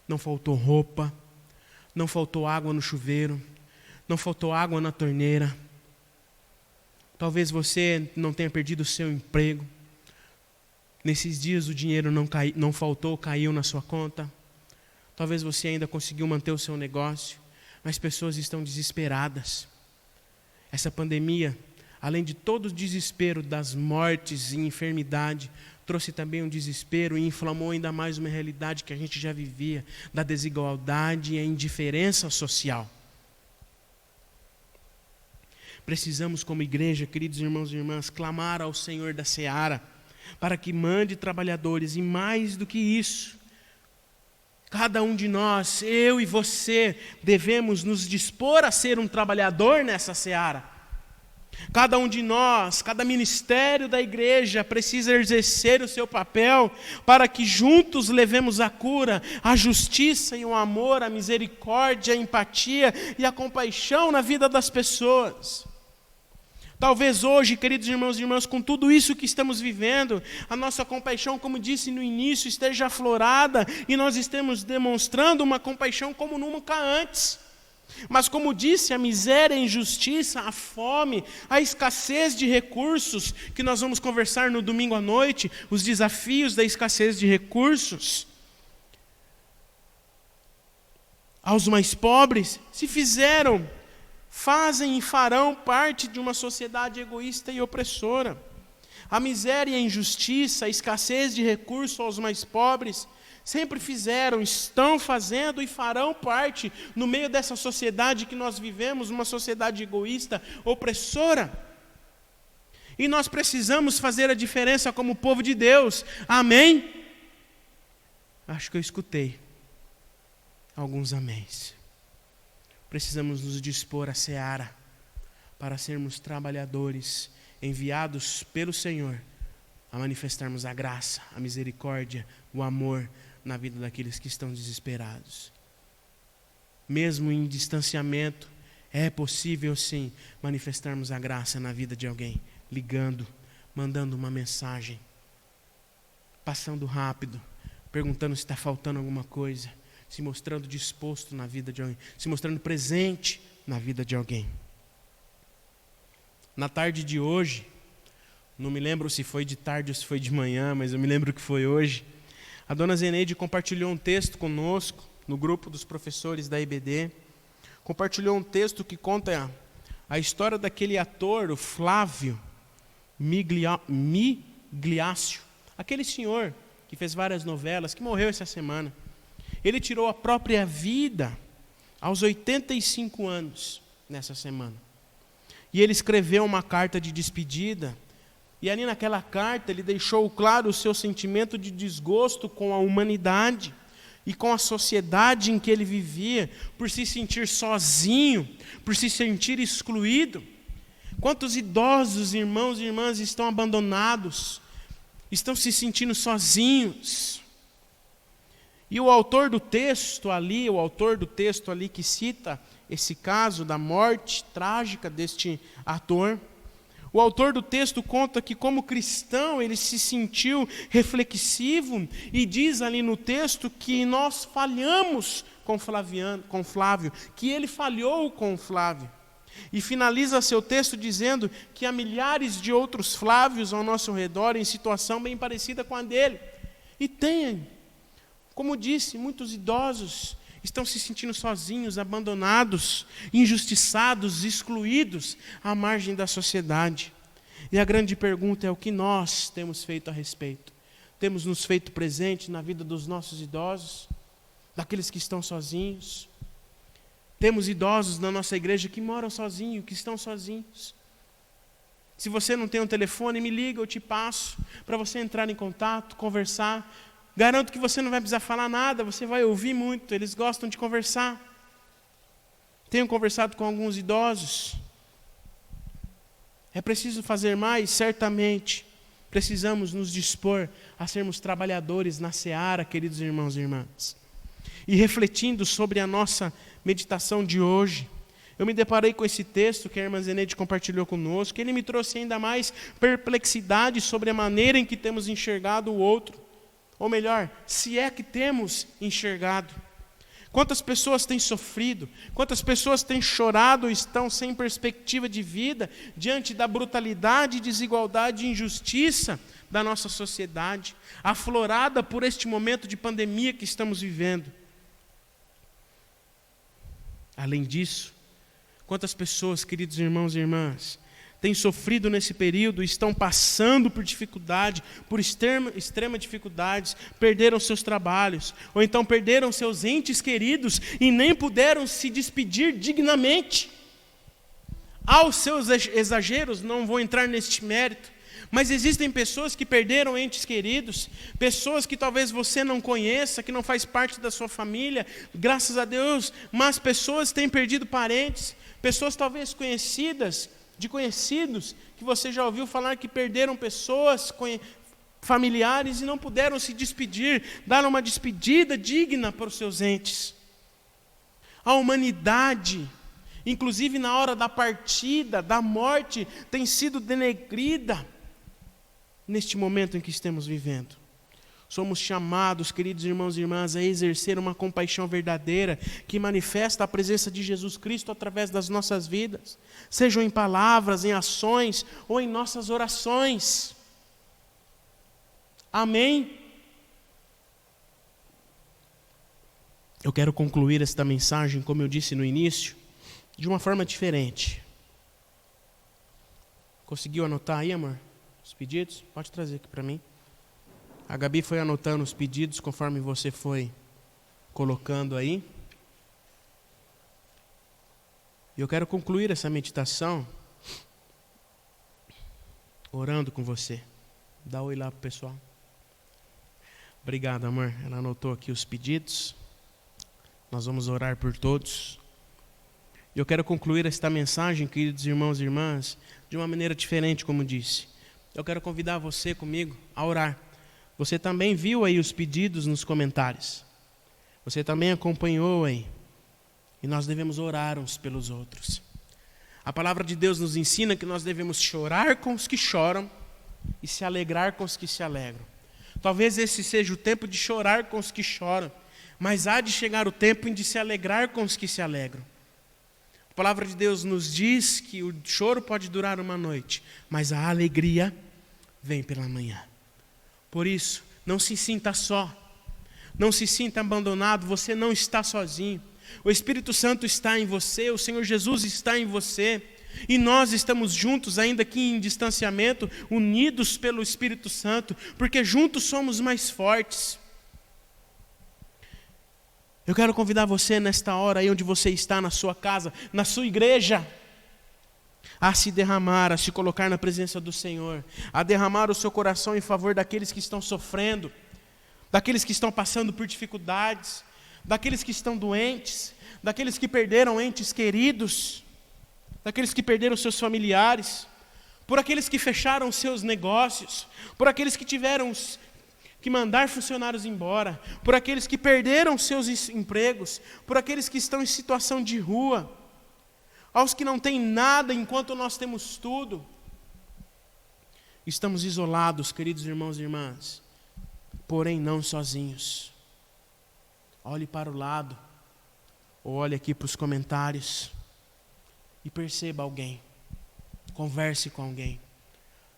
não faltou roupa, não faltou água no chuveiro, não faltou água na torneira. Talvez você não tenha perdido o seu emprego. Nesses dias o dinheiro não faltou, caiu na sua conta. Talvez você ainda conseguiu manter o seu negócio, mas pessoas estão desesperadas. Essa pandemia, além de todo o desespero das mortes e enfermidade, trouxe também um desespero e inflamou ainda mais uma realidade que a gente já vivia, da desigualdade e a indiferença social. Precisamos, como igreja, queridos irmãos e irmãs, clamar ao Senhor da seara, para que mande trabalhadores, e mais do que isso, cada um de nós, eu e você, devemos nos dispor a ser um trabalhador nessa seara. Cada um de nós, cada ministério da igreja precisa exercer o seu papel para que juntos levemos a cura, a justiça e o amor, a misericórdia, a empatia e a compaixão na vida das pessoas. Talvez hoje, queridos irmãos e irmãs, com tudo isso que estamos vivendo, a nossa compaixão, como disse no início, esteja aflorada e nós estamos demonstrando uma compaixão como nunca antes. Mas como disse, a miséria, a injustiça, a fome, a escassez de recursos, que nós vamos conversar no domingo à noite, os desafios da escassez de recursos, aos mais pobres, fazem e farão parte de uma sociedade egoísta e opressora. A miséria e a injustiça, a escassez de recursos aos mais pobres, sempre fizeram, estão fazendo e farão parte no meio dessa sociedade que nós vivemos, uma sociedade egoísta, opressora. E nós precisamos fazer a diferença como povo de Deus. Amém? Acho que eu escutei alguns améns. Precisamos nos dispor à seara para sermos trabalhadores enviados pelo Senhor a manifestarmos a graça, a misericórdia, o amor, na vida daqueles que estão desesperados. Mesmo em distanciamento, é possível sim manifestarmos a graça na vida de alguém, ligando, mandando uma mensagem, passando rápido, perguntando se está faltando alguma coisa, se mostrando disposto na vida de alguém, se mostrando presente na vida de alguém. Na tarde de hoje, não me lembro se foi de tarde ou se foi de manhã, mas eu me lembro que foi hoje, a dona Zeneide compartilhou um texto conosco, no grupo dos professores da IBD, compartilhou um texto que conta a história daquele ator, o Flávio Migliaccio, aquele senhor que fez várias novelas, que morreu essa semana. Ele tirou a própria vida aos 85 anos nessa semana. E ele escreveu uma carta de despedida, e ali naquela carta ele deixou claro o seu sentimento de desgosto com a humanidade e com a sociedade em que ele vivia, por se sentir sozinho, por se sentir excluído. Quantos idosos, irmãos e irmãs, estão abandonados, estão se sentindo sozinhos. E o autor do texto ali que cita esse caso da morte trágica deste ator, o autor do texto conta que, como cristão, ele se sentiu reflexivo e diz ali no texto que nós falhamos com Flávio, que ele falhou com Flávio. E finaliza seu texto dizendo que há milhares de outros Flávios ao nosso redor em situação bem parecida com a dele. E tem, como disse, muitos idosos estão se sentindo sozinhos, abandonados, injustiçados, excluídos à margem da sociedade. E a grande pergunta é: o que nós temos feito a respeito? Temos nos feito presente na vida dos nossos idosos, daqueles que estão sozinhos? Temos idosos na nossa igreja que moram sozinhos, que estão sozinhos. Se você não tem um telefone, me liga, eu te passo, para você entrar em contato, conversar. Garanto que você não vai precisar falar nada, você vai ouvir muito, eles gostam de conversar. Tenho conversado com alguns idosos. É preciso fazer mais? Certamente. Precisamos nos dispor a sermos trabalhadores na seara, queridos irmãos e irmãs. E refletindo sobre a nossa meditação de hoje, eu me deparei com esse texto que a irmã Zeneide compartilhou conosco, ele me trouxe ainda mais perplexidade sobre a maneira em que temos enxergado o outro. Ou melhor, se é que temos enxergado. Quantas pessoas têm sofrido, quantas pessoas têm chorado ou estão sem perspectiva de vida diante da brutalidade, desigualdade e injustiça da nossa sociedade, aflorada por este momento de pandemia que estamos vivendo. Além disso, quantas pessoas, queridos irmãos e irmãs, têm sofrido nesse período, estão passando por dificuldade, por extrema dificuldades, perderam seus trabalhos, ou então perderam seus entes queridos e nem puderam se despedir dignamente. Aos seus exageros, não vou entrar neste mérito, mas existem pessoas que perderam entes queridos, pessoas que talvez você não conheça, que não faz parte da sua família, graças a Deus, mas pessoas têm perdido parentes, pessoas talvez conhecidas, de conhecidos, que você já ouviu falar que perderam pessoas, familiares, e não puderam se despedir, dar uma despedida digna para os seus entes. A humanidade, inclusive na hora da partida, da morte, tem sido denegrida neste momento em que estamos vivendo. Somos chamados, queridos irmãos e irmãs, a exercer uma compaixão verdadeira que manifesta a presença de Jesus Cristo através das nossas vidas, sejam em palavras, em ações ou em nossas orações. Amém? Eu quero concluir esta mensagem, como eu disse no início, de uma forma diferente. Conseguiu anotar aí, amor? Os pedidos? Pode trazer aqui para mim. A Gabi foi anotando os pedidos conforme você foi colocando aí. E eu quero concluir essa meditação orando com você. Dá oi lá pro pessoal. Obrigado, amor. Ela anotou aqui os pedidos. Nós vamos orar por todos. E eu quero concluir esta mensagem, queridos irmãos e irmãs, de uma maneira diferente, como disse. Eu quero convidar você comigo a orar. Você também viu aí os pedidos nos comentários. Você também acompanhou aí. E nós devemos orar uns pelos outros. A palavra de Deus nos ensina que nós devemos chorar com os que choram e se alegrar com os que se alegram. Talvez esse seja o tempo de chorar com os que choram, mas há de chegar o tempo em de se alegrar com os que se alegram. A palavra de Deus nos diz que o choro pode durar uma noite, mas a alegria vem pela manhã. Por isso, não se sinta só, não se sinta abandonado, você não está sozinho. O Espírito Santo está em você, o Senhor Jesus está em você, e nós estamos juntos, ainda que em distanciamento, unidos pelo Espírito Santo, porque juntos somos mais fortes. Eu quero convidar você nesta hora, aí onde você está, na sua casa, na sua igreja, a se derramar, a se colocar na presença do Senhor, a derramar o seu coração em favor daqueles que estão sofrendo, daqueles que estão passando por dificuldades, daqueles que estão doentes, daqueles que perderam entes queridos, daqueles que perderam seus familiares, por aqueles que fecharam seus negócios, por aqueles que tiveram que mandar funcionários embora, por aqueles que perderam seus empregos, por aqueles que estão em situação de rua, aos que não têm nada enquanto nós temos tudo. Estamos isolados, queridos irmãos e irmãs, porém não sozinhos. Olhe para o lado, ou olhe aqui para os comentários e perceba alguém. Converse com alguém.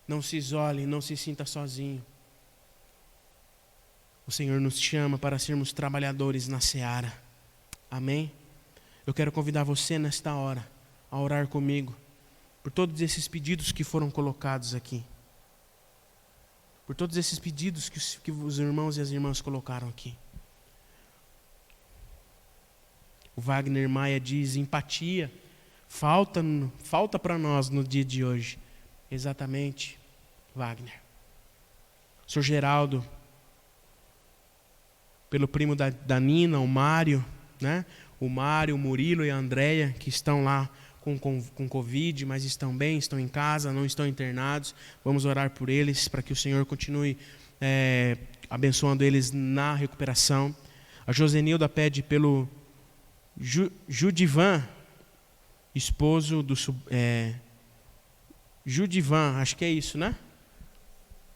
Não se isole, não se sinta sozinho. O Senhor nos chama para sermos trabalhadores na seara. Amém? Eu quero convidar você nesta hora a orar comigo por todos esses pedidos que foram colocados aqui. Por todos esses pedidos que os irmãos e as irmãs colocaram aqui. O Wagner Maia diz: empatia falta para nós no dia de hoje. Exatamente, Wagner. O Sr. Geraldo, pelo primo da Nina, o Mário, né? O Mário, o Murilo e a Andréia, que estão lá com Covid, mas estão bem, estão em casa, não estão internados. Vamos orar por eles, para que o Senhor continue abençoando eles na recuperação. A Josenilda pede pelo Judivan, esposo do... Judivan, acho que é isso, né?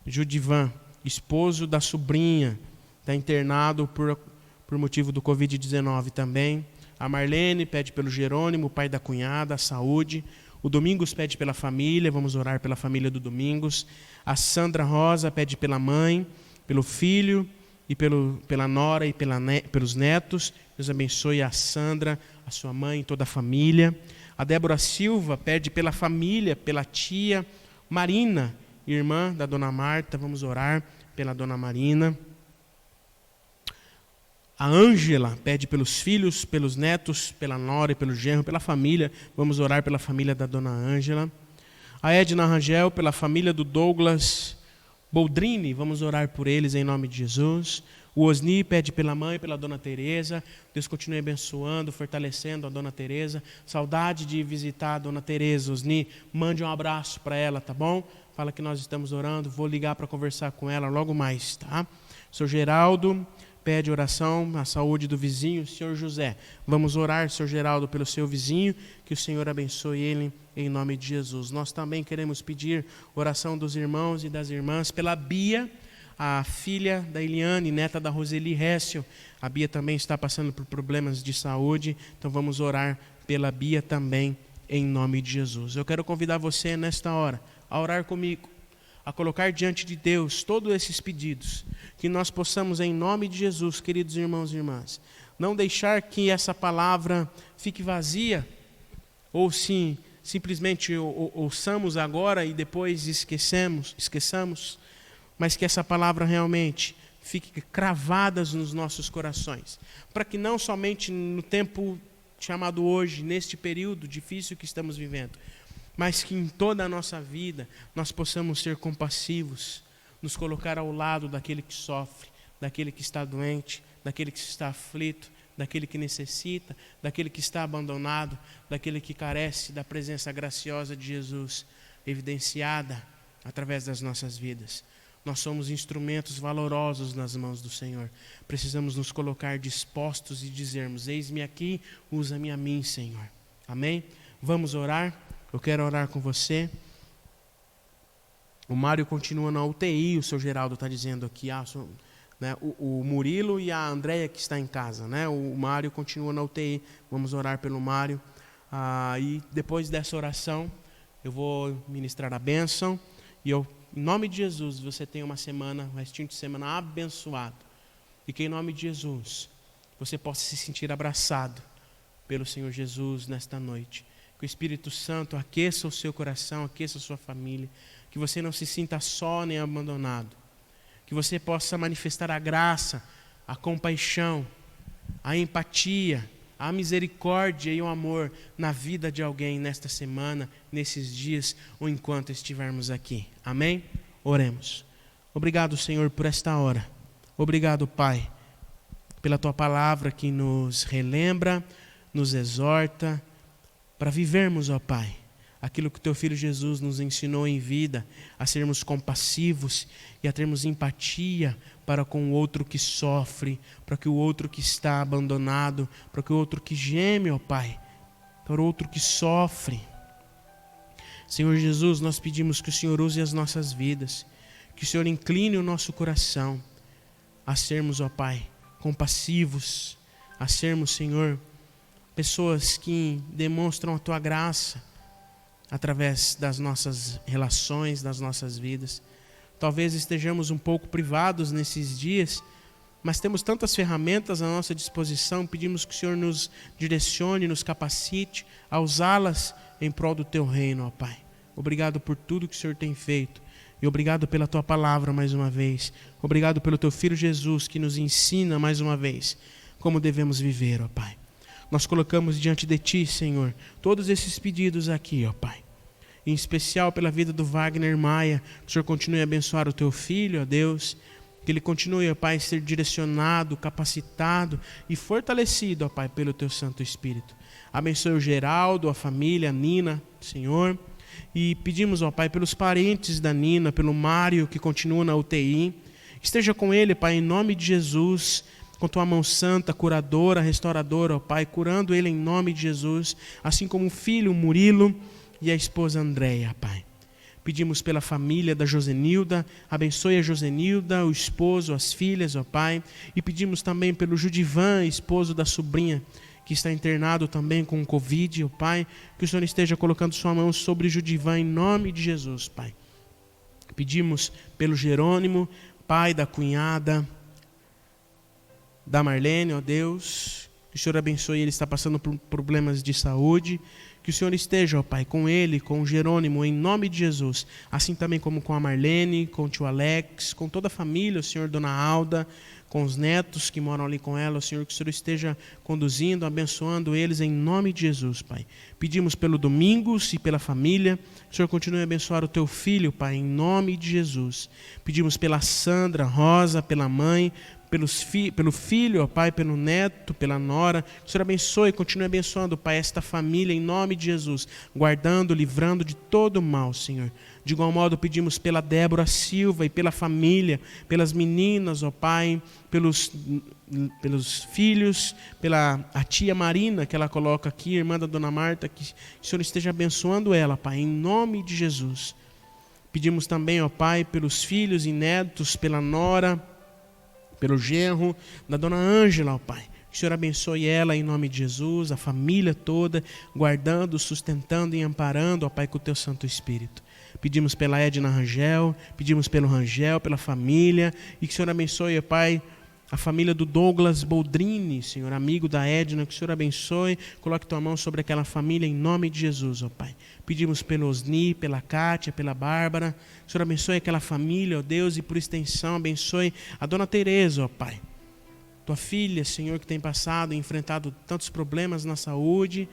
Judivan, esposo da sobrinha, está internado por motivo do Covid-19 também. A Marlene pede pelo Jerônimo, pai da cunhada, a saúde. O Domingos pede pela família, vamos orar pela família do Domingos. A Sandra Rosa pede pela mãe, pelo filho e pela nora e pelos netos. Deus abençoe a Sandra, a sua mãe e toda a família. A Débora Silva pede pela família, pela tia Marina, irmã da dona Marta, vamos orar pela dona Marina. A Ângela pede pelos filhos, pelos netos, pela nora e pelo genro, pela família. Vamos orar pela família da dona Ângela. A Edna Rangel, pela família do Douglas Boldrini. Vamos orar por eles em nome de Jesus. O Osni pede pela mãe, pela dona Teresa. Deus continue abençoando, fortalecendo a dona Teresa. Saudade de visitar a dona Teresa. Osni, mande um abraço para ela, tá bom? Fala que nós estamos orando. Vou ligar para conversar com ela logo mais, tá? Sr. Geraldo pede oração, a saúde do vizinho, Senhor José. Vamos orar, Senhor Geraldo, pelo seu vizinho, que o Senhor abençoe ele em nome de Jesus. Nós também queremos pedir oração dos irmãos e das irmãs pela Bia, a filha da Eliane, neta da Roseli Récio. A Bia também está passando por problemas de saúde, então vamos orar pela Bia também em nome de Jesus. Eu quero convidar você nesta hora a orar comigo, a colocar diante de Deus todos esses pedidos, que nós possamos, em nome de Jesus, queridos irmãos e irmãs, não deixar que essa palavra fique vazia, ou se simplesmente ouçamos agora e depois esqueçamos, mas que essa palavra realmente fique cravada nos nossos corações, para que não somente no tempo chamado hoje, neste período difícil que estamos vivendo, mas que em toda a nossa vida nós possamos ser compassivos, nos colocar ao lado daquele que sofre, daquele que está doente, daquele que está aflito, daquele que necessita, daquele que está abandonado, daquele que carece da presença graciosa de Jesus, evidenciada através das nossas vidas. Nós somos instrumentos valorosos nas mãos do Senhor. Precisamos nos colocar dispostos e dizermos: eis-me aqui, usa-me a mim, Senhor. Amém? Vamos orar? Eu quero orar com você. O Mário continua na UTI, o seu Geraldo está dizendo aqui, né, o Murilo e a Andréia que está em casa, né? O Mário continua na UTI. Vamos orar pelo Mário. E depois dessa oração, eu vou ministrar a bênção. E em nome de Jesus, você tenha uma semana, um restinho de semana abençoado. E que em nome de Jesus, você possa se sentir abraçado pelo Senhor Jesus nesta noite. Que o Espírito Santo aqueça o seu coração, aqueça a sua família. Que você não se sinta só nem abandonado. Que você possa manifestar a graça, a compaixão, a empatia, a misericórdia e o amor na vida de alguém nesta semana, nesses dias ou enquanto estivermos aqui. Amém? Oremos. Obrigado, Senhor, por esta hora. Obrigado, Pai, pela Tua palavra que nos relembra, nos exorta, para vivermos, ó Pai, aquilo que o Teu Filho Jesus nos ensinou em vida, a sermos compassivos e a termos empatia para com o outro que sofre, para que o outro que está abandonado, para que o outro que geme, ó Pai, para o outro que sofre. Senhor Jesus, nós pedimos que o Senhor use as nossas vidas, que o Senhor incline o nosso coração a sermos, ó Pai, compassivos, a sermos, Senhor, pessoas que demonstram a Tua graça através das nossas relações, das nossas vidas. Talvez estejamos um pouco privados nesses dias, mas temos tantas ferramentas à nossa disposição. Pedimos que o Senhor nos direcione, nos capacite a usá-las em prol do Teu reino, ó Pai. Obrigado por tudo que o Senhor tem feito. E obrigado pela Tua palavra mais uma vez. Obrigado pelo Teu Filho Jesus que nos ensina mais uma vez como devemos viver, ó Pai. Nós colocamos diante de Ti, Senhor, todos esses pedidos aqui, ó Pai. Em especial pela vida do Wagner Maia. Que o Senhor continue a abençoar o Teu Filho, ó Deus. Que ele continue, ó Pai, a ser direcionado, capacitado e fortalecido, ó Pai, pelo Teu Santo Espírito. Abençoe o Geraldo, a família, a Nina, Senhor. E pedimos, ó Pai, pelos parentes da Nina, pelo Mário, que continua na UTI. Esteja com ele, Pai, em nome de Jesus, com Tua mão santa, curadora, restauradora, ó Pai, curando ele em nome de Jesus, assim como o filho Murilo e a esposa Andréia, Pai. Pedimos pela família da Josenilda, abençoe a Josenilda, o esposo, as filhas, ó Pai. E pedimos também pelo Judivan, esposo da sobrinha, que está internado também com Covid, ó Pai. Que o Senhor esteja colocando Sua mão sobre Judivan em nome de Jesus, Pai. Pedimos pelo Jerônimo, pai da cunhada da Marlene, ó Deus. Que o Senhor abençoe, ele está passando por problemas de saúde. Que o Senhor esteja, ó Pai, com ele, com o Jerônimo, em nome de Jesus. Assim também como com a Marlene, com o tio Alex, com toda a família, o Senhor, Dona Alda, com os netos que moram ali com ela, o Senhor, que o Senhor esteja conduzindo, abençoando eles em nome de Jesus, Pai. Pedimos pelo Domingos e pela família, que o Senhor continue a abençoar o Teu filho, Pai, em nome de Jesus. Pedimos pela Sandra, Rosa, pela mãe, pelo filho, ó Pai, pelo neto, pela nora. Que o Senhor abençoe e continue abençoando, Pai, esta família em nome de Jesus, guardando, livrando de todo mal, Senhor. De igual modo pedimos pela Débora Silva e pela família, pelas meninas, ó Pai, pelos filhos, pela a tia Marina que ela coloca aqui, irmã da Dona Marta, que o Senhor esteja abençoando ela, Pai, em nome de Jesus. Pedimos também, ó Pai, pelos filhos e netos, pela nora, pelo genro da Dona Ângela, ó Pai. Que o Senhor abençoe ela em nome de Jesus, a família toda, guardando, sustentando e amparando, ó Pai, com o Teu Santo Espírito. Pedimos pela Edna Rangel, pedimos pelo Rangel, pela família, e que o Senhor abençoe, ó Pai, a família do Douglas Boldrini, Senhor, amigo da Edna, que o Senhor abençoe, coloque Tua mão sobre aquela família em nome de Jesus, ó Pai. Pedimos pelo Osni, pela Kátia, pela Bárbara, que o Senhor abençoe aquela família, ó Deus, e por extensão abençoe a Dona Tereza, ó Pai. Tua filha, Senhor, que tem passado e enfrentado tantos problemas na saúde,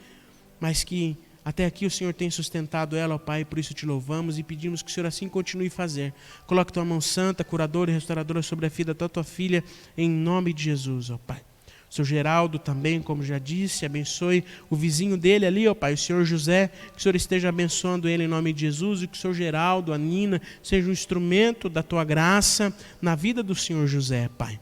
mas que até aqui o Senhor tem sustentado ela, ó Pai, por isso Te louvamos e pedimos que o Senhor assim continue a fazer. Coloque Tua mão santa, curadora e restauradora sobre a vida da Tua filha, em nome de Jesus, ó Pai. O Senhor Geraldo também, como já disse, abençoe o vizinho dele ali, ó Pai, o Senhor José, que o Senhor esteja abençoando ele em nome de Jesus, e que o Senhor Geraldo, a Nina, seja um instrumento da tua graça na vida do Senhor José, Pai.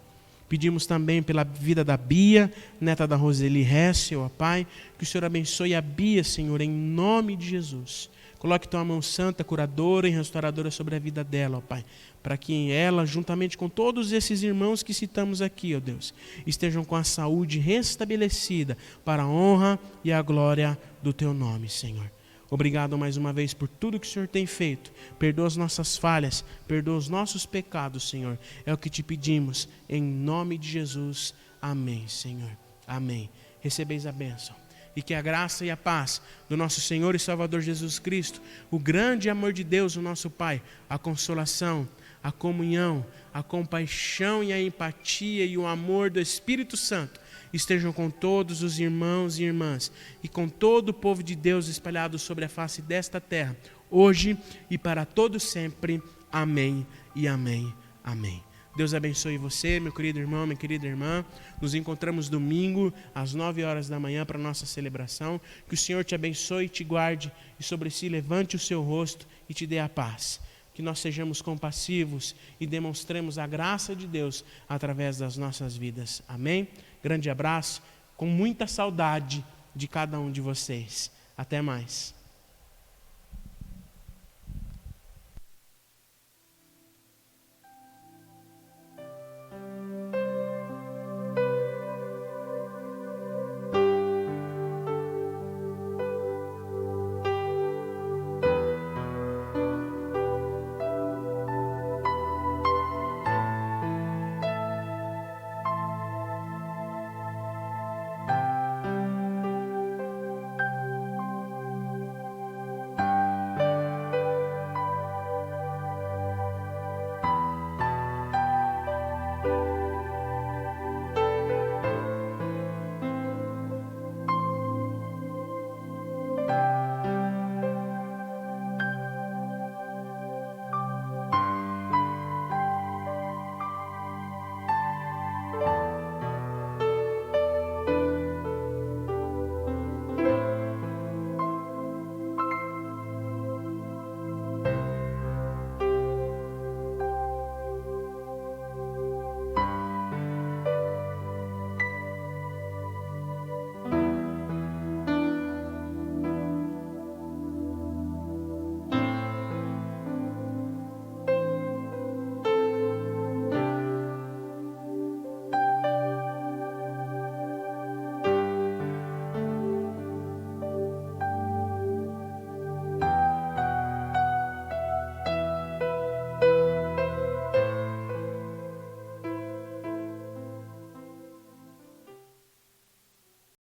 Pedimos também pela vida da Bia, neta da Roseli Hessel, ó Pai, que o Senhor abençoe a Bia, Senhor, em nome de Jesus. Coloque tua mão santa, curadora e restauradora sobre a vida dela, ó Pai, para que ela, juntamente com todos esses irmãos que citamos aqui, ó Deus, estejam com a saúde restabelecida para a honra e a glória do teu nome, Senhor. Obrigado mais uma vez por tudo que o Senhor tem feito. Perdoa as nossas falhas, perdoa os nossos pecados, Senhor. É o que te pedimos, em nome de Jesus. Amém, Senhor. Amém. Recebeis a bênção. E que a graça e a paz do nosso Senhor e Salvador Jesus Cristo, o grande amor de Deus, o nosso Pai, a consolação, a comunhão, a compaixão e a empatia e o amor do Espírito Santo estejam com todos os irmãos e irmãs e com todo o povo de Deus espalhado sobre a face desta terra, hoje e para todo sempre. Amém e amém. Amém. Deus abençoe você, meu querido irmão, minha querida irmã. Nos encontramos domingo às 9 horas da manhã para a nossa celebração. Que o Senhor te abençoe, te guarde e sobre si levante o seu rosto e te dê a paz. Que nós sejamos compassivos e demonstremos a graça de Deus através das nossas vidas. Amém? Grande abraço, com muita saudade de cada um de vocês. Até mais.